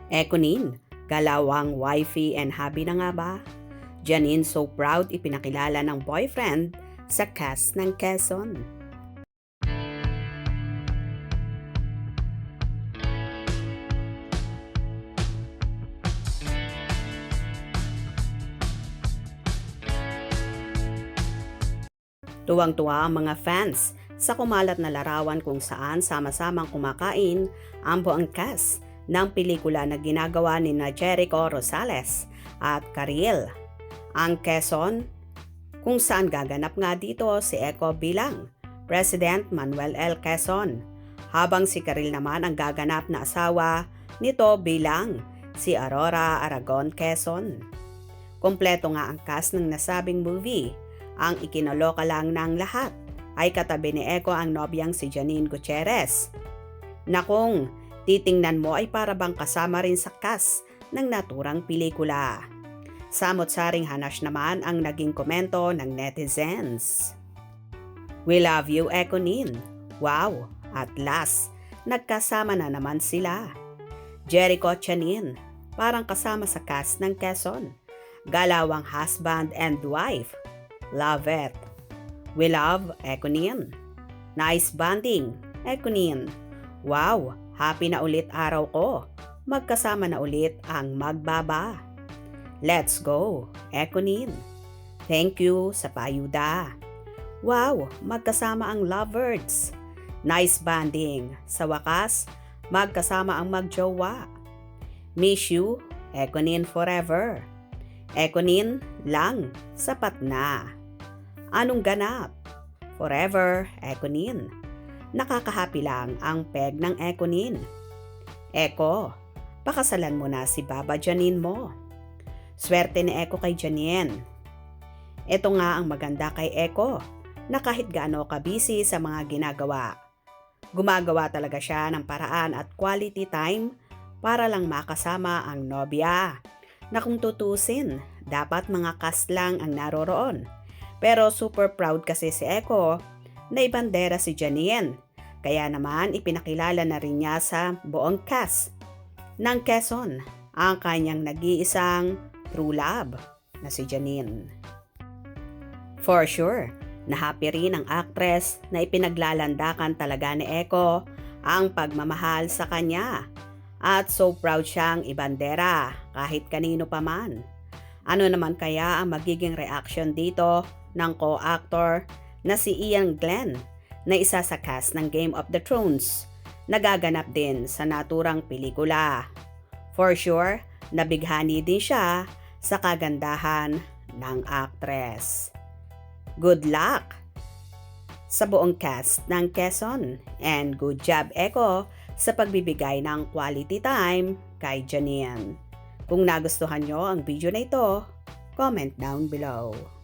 Ekonin, galawang wifey and hubby na nga ba? Janine so proud ipinakilala ng boyfriend sa cast ng Quezon. Tuwang-tuwa ang mga fans sa kumalat na larawan kung saan sama-samang kumakain ang buong cast ng pelikula na ginagawa ni Jericho Rosales at Karil. Ang Quezon, kung saan gaganap nga dito si Eco bilang President Manuel L. Quezon, habang si Karil naman ang gaganap na asawa nito bilang si Aurora Aragon Quezon. Kompleto nga ang cast ng nasabing movie. Ang ikinaloka lang ng lahat ay katabi ni Eco ang nobyang si Janine Gutierrez, na kung titingnan mo ay para bang kasama rin sa cast ng naturang pelikula. Samot-saring hanash naman ang naging komento ng netizens. We love you, Econin. Wow, at last, nagkasama na naman sila. Jericho at Janine, parang kasama sa cast ng Quezon. Galawang husband and wife. Love it. We love Econin. Nice bonding, Econin. Wow, happy na ulit araw ko. Magkasama na ulit ang magbaba. Let's go, Econin. Thank you sa paayuda. Wow, magkasama ang lovebirds. Nice bonding. Sa wakas, magkasama ang magjowa. Miss you, Econin forever. Econin lang, sapat na. Anong ganap? Forever, Econin. Nakakahappy lang ang peg ng Econin. Eco, pakasalan mo na si Baba Janine mo. Swerte ni Eco kay Janine. Ito nga ang maganda kay Eco, na kahit gaano ka-busy sa mga ginagawa, gumagawa talaga siya ng paraan at quality time para lang makasama ang nobya. Na kung tutusin, dapat mga cast lang ang naroroon. Pero super proud kasi si Eco na ibandera si Janine. Kaya naman ipinakilala na rin niya sa buong cast ng Quezon ang kanyang nag-iisang true love na si Janine. For sure, na happy rin ang actress na ipinaglalandakan talaga ni Eco ang pagmamahal sa kanya. At so proud siyang ibandera kahit kanino pa man. Ano naman kaya ang magiging reaction dito ng co-actor na si Ian Glenn na isa sa cast ng Game of the Thrones, nagaganap din sa naturang pelikula. For sure, nabighani din siya sa kagandahan ng actress. Good luck sa buong cast ng Quezon and good job Eco sa pagbibigay ng quality time kay Janine. Kung nagustuhan nyo ang video na ito, comment down below.